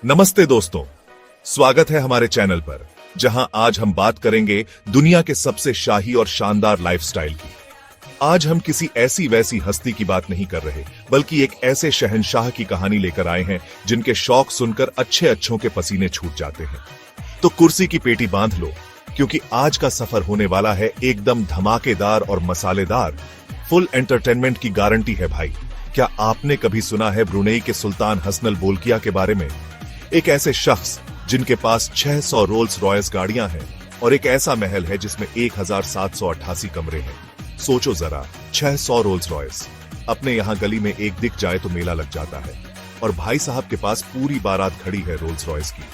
नमस्ते दोस्तों, स्वागत है हमारे चैनल पर, जहां आज हम बात करेंगे दुनिया के सबसे शाही और शानदार लाइफस्टाइल की। आज हम किसी ऐसी वैसी हस्ती की बात नहीं कर रहे, बल्कि एक ऐसे शहंशाह की कहानी लेकर आए हैं जिनके शौक सुनकर अच्छे अच्छों के पसीने छूट जाते हैं। तो कुर्सी की पेटी बांध लो, क्योंकि आज का सफर होने वाला है एकदम धमाकेदार और मसालेदार। फुल एंटरटेनमेंट की गारंटी है भाई। क्या आपने कभी सुना है ब्रुनेई के सुल्तान हसनल बोल्किया के बारे में? एक ऐसे शख्स जिनके पास 600 रोल्स रॉयस गाड़ियां हैं और एक ऐसा महल है जिसमें 1788 कमरे हैं। सोचो जरा, 600 रोल्स रॉयस। अपने यहां गली में एक दिख जाए तो मेला लग जाता है। और भाई साहब के पास पूरी बारात खड़ी है रोल्स रॉयस की।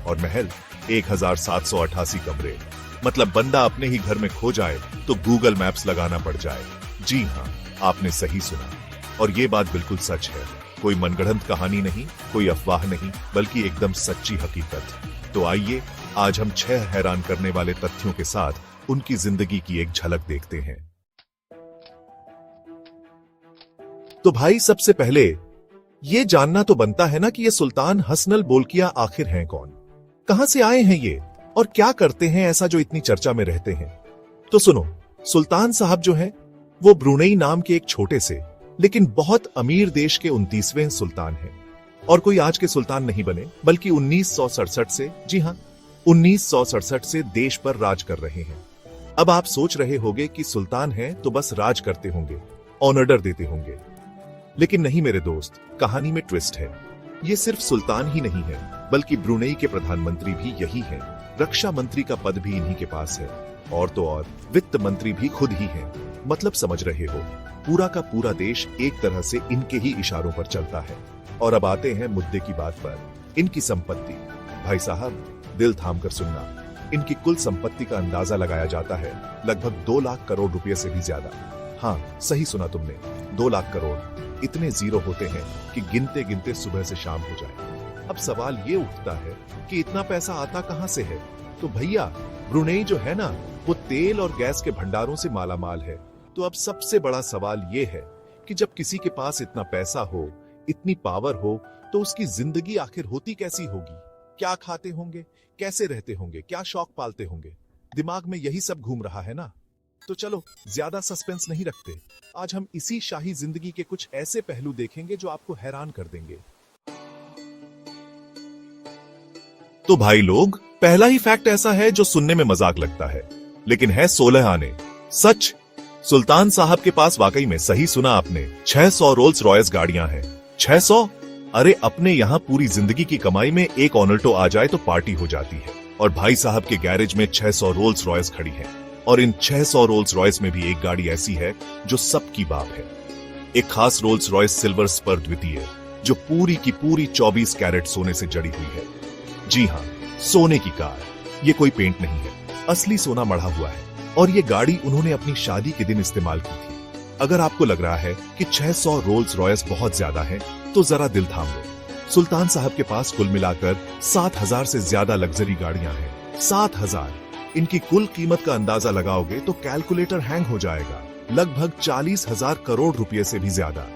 और महल 1788 कमरे। मतलब बंदा अपने ही घर में खो जाए तो गूगल मैप्स लगाना पड़ जाए। जी हां, आपने सही सुना। और ये बात बिल्कुल सच है। कोई मनगढ़ंत कहानी नहीं, कोई अफवाह नहीं, बल्कि एकदम सच्ची हकीकत। तो आइए आज हम 6 हैरान करने वाले तथ्यों के साथ उनकी जिंदगी की एक झलक देखते हैं। तो भाई सबसे पहले ये जानना तो बनता है ना कि ये सुल्तान हसनल बोल्किया आखिर हैं कौन, कहां से आए हैं ये और क्या करते हैं ऐसा जो इतनी चर्चा में रहते हैं। तो सुनो, सुल्तान साहब जो हैं वो ब्रुनेई नाम के एक छोटे से लेकिन बहुत अमीर देश के 29वें सुल्तान हैं। और कोई आज के सुल्तान नहीं बने, बल्कि 1967 से, जी हां, 1967 से देश पर राज कर रहे हैं। अब आप सोच रहे होंगे कि सुल्तान हैं तो बस राज करते होंगे, ऑर्डर देते होंगे। लेकिन नहीं मेरे दोस्त, कहानी में ट्विस्ट है। ये सिर्फ सुल्तान ही नहीं है, बल्कि ब्रुनेई के प्रधानमंत्री भी यही हैं। रक्षा मंत्री का पद भी इन्हीं के पास है। और तो और वित्त मंत्री भी खुद ही हैं। मतलब समझ रहे हो, पूरा का पूरा देश एक तरह से इनके ही इशारों पर चलता है। और अब आते हैं मुद्दे की बात पर, इनकी संपत्ति। भाई साहब, दिल थाम कर सुनना। इनकी कुल संपत्ति का अंदाजा लगाया जाता है लगभग 2 लाख करोड़ रुपए से भी ज्यादा। हाँ, सही सुना तुमने, 2 लाख करोड़। इतने जीरो होते हैं कि गिनते गिनते सुबह से शाम हो जाए। अब सवाल ये उठता है कि इतना पैसा आता कहां से है? तो भैया, ब्रुनेई जो है ना, वो तेल और गैस के भंडारों से मालामाल है। तो अब सबसे बड़ा सवाल ये है कि जब किसी के पास इतना पैसा हो, इतनी पावर हो, तो उसकी जिंदगी आखिर होती कैसी होगी? क्या खाते होंगे, कैसे रहते होंगे, क्या शौक पालते होंगे? दिमाग में यही सब घूम रहा है ना। तो चलो ज्यादा सस्पेंस नहीं रखते, आज हम इसी शाही जिंदगी के कुछ ऐसे पहलू देखेंगे जो आपको हैरान कर देंगे। तो भाई लोग, पहला ही फैक्ट ऐसा है जो सुनने में मजाक लगता है, लेकिन है 16 आने। सच, सुल्तान साहब के पास वाकई में, सही सुना आपने, 600 रोल्स रॉयस गाड़ियां हैं। 600? अरे अपने यहां पूरी जिंदगी की कमाई में एक ऑनल्टो आ जाए तो पार्टी हो जाती है। और भाई साहब के गैरेज में 600 रोल्स रॉयस खड़ी हैं। और इन 600 रोल्स रॉयस में भी एक गाड़ी ऐसी है जो सबकी बाप है। एक खास रोल्स रॉयस सिल्वर स्पर द्वितीय, जो पूरी की पूरी 24 कैरेट सोने से जड़ी हुई है। जी हां, सोने की कार। ये कोई पेंट नहीं है, असली सोना मढ़ा हुआ है। और ये गाड़ी उन्होंने अपनी शादी के दिन इस्तेमाल की थी। अगर आपको लग रहा है कि 600 रोल्स रॉयस बहुत ज्यादा है, तो जरा दिल थाम लो। सुल्तान साहब के पास कुल मिलाकर 7000 से ज्यादा लग्जरी गाड़ियां हैं। 7000। इनकी कुल कीमत का अंदाजा लगाओगे तो कैलकुलेटर हैंग हो जाएगा। लगभग 40,000 करोड़ रुपए से भी ज्यादा।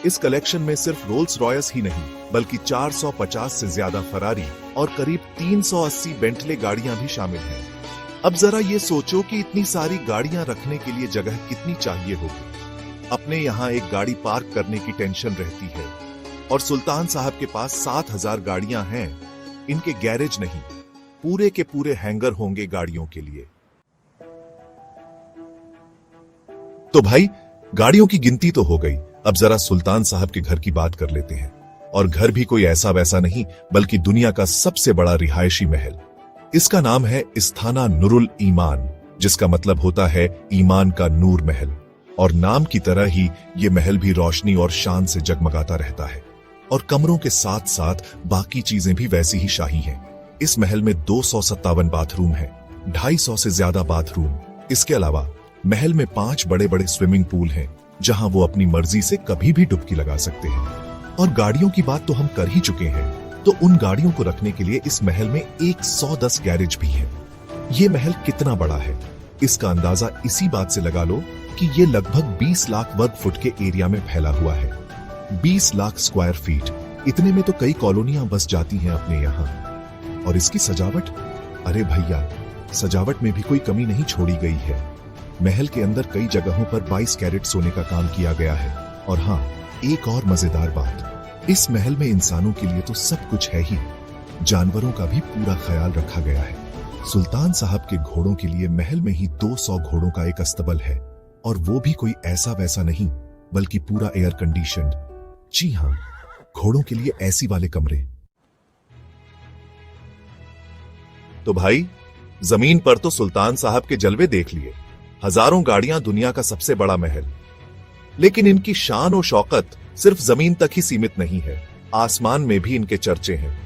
इस कलेक्शन में सिर्फ रोल्स रॉयस ही नहीं, बल्कि 450 से ज्यादा फरारी और करीब 380 बेंटले गाड़ियां भी शामिल हैं। अब जरा ये सोचो कि इतनी सारी गाड़ियां रखने के लिए जगह कितनी चाहिए होगी। अपने यहां एक गाड़ी पार्क करने की टेंशन रहती है, और सुल्तान साहब के पास 7000 गाड़ियां हैं। इनके गैरेज नहीं, पूरे के पूरे हैंगर होंगे गाड़ियों के लिए। तो भाई, गाड़ियों की गिनती तो हो गई, अब जरा सुल्तान साहब के घर की बात कर लेते हैं। और घर भी कोई ऐसा वैसा नहीं, बल्कि दुनिया का सबसे बड़ा रिहायशी महल। इसका नाम है इस्थाना नुरुल ईमान, जिसका मतलब होता है ईमान का नूर महल। और नाम की तरह ही ये महल भी रोशनी और शान से जगमगाता रहता है। और कमरों के साथ साथ बाकी चीजें भी वैसी ही शाही हैं। इस महल में 257 बाथरूम हैं, 250 से ज्यादा बाथरूम। इसके अलावा महल में 5 बड़े बड़े स्विमिंग पूल हैं, जहां वो अपनी मर्जी से कभी भी डुबकी लगा सकते हैं। और गाड़ियों की बात तो हम कर ही चुके हैं, तो उन गाड़ियों को रखने के लिए इस महल में 110 गैरेज भी हैं। ये महल कितना बड़ा है, इसका अंदाजा इसी बात से लगा लो कि ये लगभग 20 लाख वर्ग फुट के एरिया में फैला हुआ है। 20 लाख स्क्वायर फीट। इतने में तो कई कॉलोनियां बस जाती हैं अपने यहाँ। और इसकी सजावट, अरे भैया, सजावट में भी कोई कमी नहीं छोड़ी गई है। महल के अंदर कई जगहों पर 22 कैरेट सोने का काम किया गया है। और हाँ, एक और मजेदार बात, इस महल में इंसानों के लिए तो सब कुछ है ही, जानवरों का भी पूरा ख्याल रखा गया है। सुल्तान साहब के घोड़ों के लिए महल में ही 200 घोड़ों का एक अस्तबल है, और वो भी कोई ऐसा वैसा नहीं, बल्कि पूरा एयर कंडीशन्ड। जी हाँ, घोड़ों के लिए एसी वाले कमरे। तो भाई, जमीन पर तो सुल्तान साहब के जलवे देख लिए, हजारों गाड़ियां, दुनिया का सबसे बड़ा महल। लेकिन इनकी शान और शौकत सिर्फ जमीन तक ही सीमित नहीं है, आसमान में भी इनके चर्चे हैं।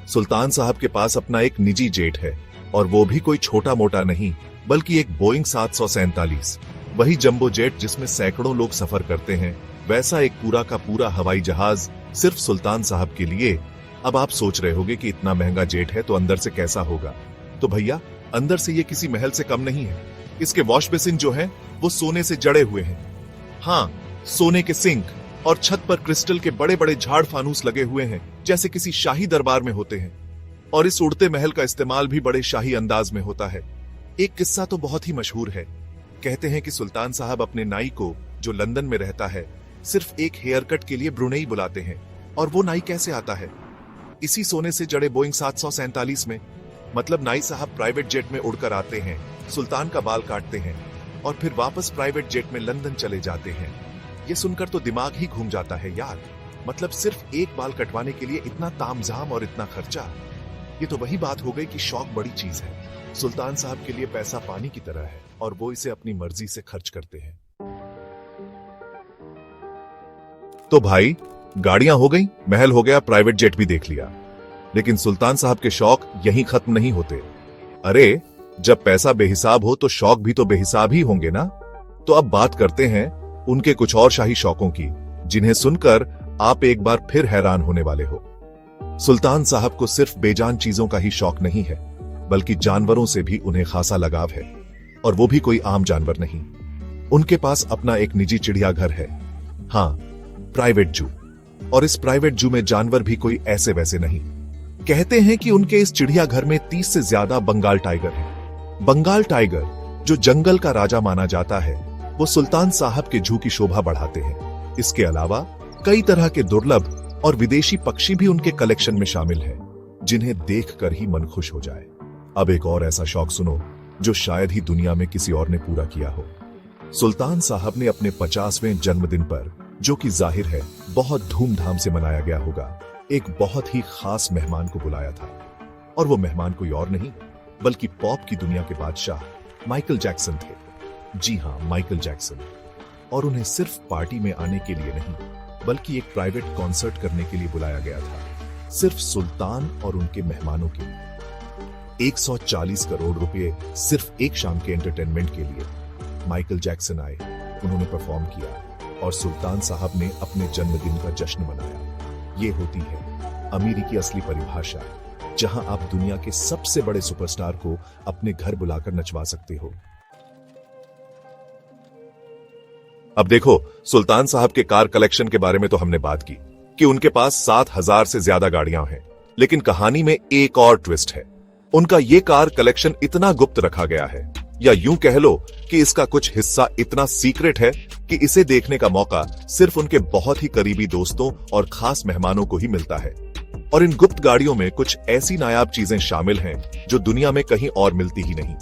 सुल्तान साहब के पास अपना एक निजी जेट है, और वो भी कोई छोटा मोटा नहीं, बल्कि एक बोइंग 747, वही जंबो जेट जिसमें सैकड़ों लोग सफर करते हैं। वैसा एक पूरा का पूरा हवाई जहाज सिर्फ सुल्तान साहब के लिए। अब आप सोच रहे होंगे कि इतना महंगा जेट है तो अंदर से कैसा होगा। तो भैया, अंदर से ये किसी महल से कम नहीं है। इसके वॉश बेसिन जो है वो सोने से जड़े हुए हैं। हाँ, सोने के सिंक, और छत पर क्रिस्टल के बड़े बड़े झाड़ फानूस लगे हुए हैं, जैसे किसी शाही दरबार में होते हैं। और इस उड़ते महल का इस्तेमाल भी बड़े शाही अंदाज में होता है। एक किस्सा तो बहुत ही मशहूर है। कहते हैं कि सुल्तान साहब अपने नाई को, जो लंदन में रहता है, सिर्फ एक हेयर कट के लिए ब्रुनेई बुलाते हैं। और वो नाई कैसे आता है? इसी सोने से जड़े बोइंग 747 में। मतलब नाई साहब प्राइवेट जेट में उड़कर आते हैं, सुल्तान का बाल काटते हैं, और फिर वापस प्राइवेट जेट में लंदन चले जाते हैं। ये सुनकर तो दिमाग ही घूम जाता है यार। मतलब सिर्फ एक बाल कटवाने के लिए इतना तामझाम और इतना खर्चा। ये तो वही बात हो गई कि शौक बड़ी चीज है। सुल्तान साहब के लिए पैसा पानी की तरह है, और वो इसे अपनी मर्जी से खर्च करते हैं। तो भाई, गाड़ियां हो गई, महल हो गया, प्राइवेट जेट भी देख लिया। लेकिन सुल्तान साहब के शौक यहीं खत्म नहीं होते। अरे, जब पैसा बेहिसाब हो तो शौक भी तो बेहिसाब ही होंगे ना। तो अब बात करते हैं उनके कुछ और शाही शौकों की, जिन्हें सुनकर आप एक बार फिर हैरान होने वाले हो। सुल्तान साहब को सिर्फ बेजान चीजों का ही शौक नहीं है, बल्कि जानवरों से भी उन्हें खासा लगाव है। और वो भी कोई आम जानवर नहीं। उनके पास अपना एक निजी चिड़ियाघर है। हाँ, प्राइवेट जू। और इस प्राइवेट जू में जानवर भी कोई ऐसे वैसे नहीं। कहते हैं कि उनके इस चिड़ियाघर में 30 से ज्यादा बंगाल टाइगर हैं। बंगाल टाइगर, जो जंगल का राजा माना जाता है, वो सुल्तान साहब के जू की शोभा बढ़ाते हैं। इसके अलावा कई तरह के दुर्लभ और विदेशी पक्षी भी उनके कलेक्शन में शामिल हैं, जिन्हें देखकर ही मन खुश हो जाए। अब एक और ऐसा शौक सुनो, जो शायद ही दुनिया में किसी और ने पूरा किया हो। सुल्तान साहब ने अपने 50वें जन्मदिन पर, जो कि जाहिर है बहुत धूमधाम से मनाया गया होगा, एक बहुत ही खास मेहमान को बुलाया था। और वो मेहमान कोई और नहीं, बल्कि पॉप की दुनिया के बादशाह माइकल जैक्सन थे। जी हाँ, माइकल जैक्सन। और उन्हें सिर्फ पार्टी में आने के लिए नहीं, बल्कि एक प्राइवेट कॉन्सर्ट करने के लिए बुलाया गया था, सिर्फ सुल्तान और उनके मेहमानों के लिए। 140 करोड़ रुपए सिर्फ एक शाम के एंटरटेनमेंट के लिए। माइकल जैक्सन आए, उन्होंने परफॉर्म किया, और सुल्तान साहब ने अपने जन्मदिन का जश्न मनाया। ये होती है अमीरी की असली परिभाषा, जहां आप दुनिया के सबसे बड़े सुपरस्टार को अपने घर बुलाकर नचवा सकते हो। अब देखो, सुल्तान साहब के कार कलेक्शन के बारे में तो हमने बात की कि उनके पास 7000 से ज्यादा गाड़ियां हैं। लेकिन कहानी में एक और ट्विस्ट है। उनका ये कार कलेक्शन इतना गुप्त रखा गया है, या यूं कह लो कि इसका कुछ हिस्सा इतना सीक्रेट है कि इसे देखने का मौका सिर्फ उनके बहुत ही करीबी दोस्तों और खास मेहमानों को ही मिलता है। और इन गुप्त गाड़ियों में कुछ ऐसी नायाब चीजें शामिल हैं जो दुनिया में कहीं और मिलती ही नहीं।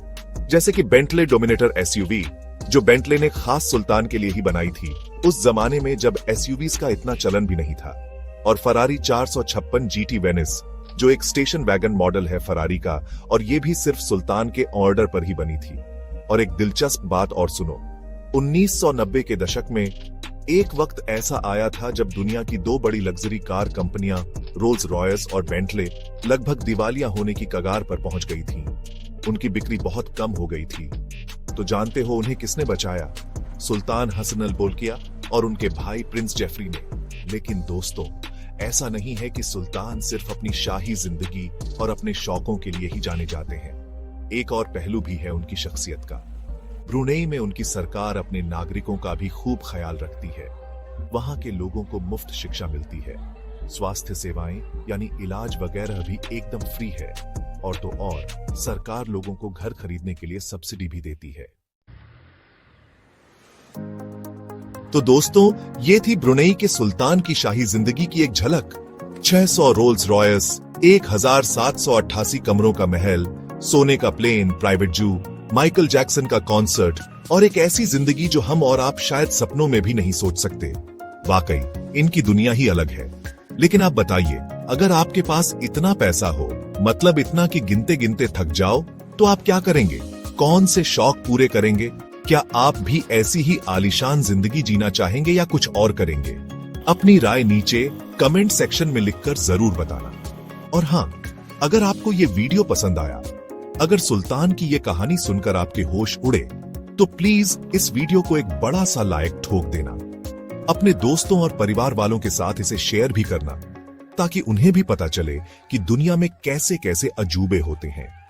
जैसे कि बेंटले डोमिनेटर एसयूवी, जो बेंटले ने खास सुल्तान के लिए ही बनाई थी, उस जमाने में जब एसयूवीज का इतना चलन भी नहीं था। और फरारी 456 जीटी वेनिस, जो एक स्टेशन वैगन मॉडल है फरारी का, और ये भी सिर्फ सुल्तान के ऑर्डर पर ही बनी थी। और एक दिलचस्प बात और सुनो, 1990 के दशक में एक वक्त ऐसा आया था जब दुनिया की दो बड़ी लग्जरी कार कंपनियां रोल्स रॉयस और बेंटले लगभग दिवालिया होने की कगार पर पहुंच गई थीं। उनकी बिक्री बहुत कम हो गई थी। तो जानते हो उन्हें किसने बचाया? सुल्तान हसन अल बोल्किया और उनके भाई प्रिंस जेफरी ने। लेकिन दोस्तों, ऐसा नहीं है कि सुल्तान सिर्फ अपनी शाही जिंदगी और अपने शौकों के लिए ही जाने जाते हैं। एक और पहलू भी है उनकी शख्सियत का। ब्रुनेई में उनकी सरकार अपने नागरिकों का भी खूब ख्याल रखती है। वहां के लोगों को मुफ्त शिक्षा मिलती है, स्वास्थ्य सेवाएं यानी इलाज वगैरह भी एकदम फ्री है, और तो और सरकार लोगों को घर खरीदने के लिए सब्सिडी भी देती है। तो दोस्तों, ये थी ब्रुनेई के सुल्तान की शाही जिंदगी की एक झलक। 600 रोल्स रॉयस, 1788 कमरों का महल, सोने का प्लेन, प्राइवेट जू, माइकल जैक्सन का कॉन्सर्ट और एक ऐसी जिंदगी जो हम और आप शायद सपनों में भी नहीं सोच सकते। वाकई इनकी दुनिया ही अलग है। लेकिन आप बताइए, अगर आपके पास इतना पैसा हो, मतलब इतना कि गिनते गिनते थक जाओ, तो आप क्या करेंगे? कौन से शौक पूरे करेंगे? क्या आप भी ऐसी ही आलीशान जिंदगी जीना चाहेंगे या कुछ और करेंगे? अपनी राय नीचे कमेंट सेक्शन में लिखकर जरूर बताना। और हाँ, अगर आपको ये वीडियो पसंद आया, अगर सुल्तान की ये कहानी सुनकर आपके होश उड़े, तो प्लीज इस वीडियो को एक बड़ा सा लाइक ठोक देना। अपने दोस्तों और परिवार वालों के साथ इसे शेयर भी करना, ताकि उन्हें भी पता चले कि दुनिया में कैसे कैसे अजूबे होते हैं।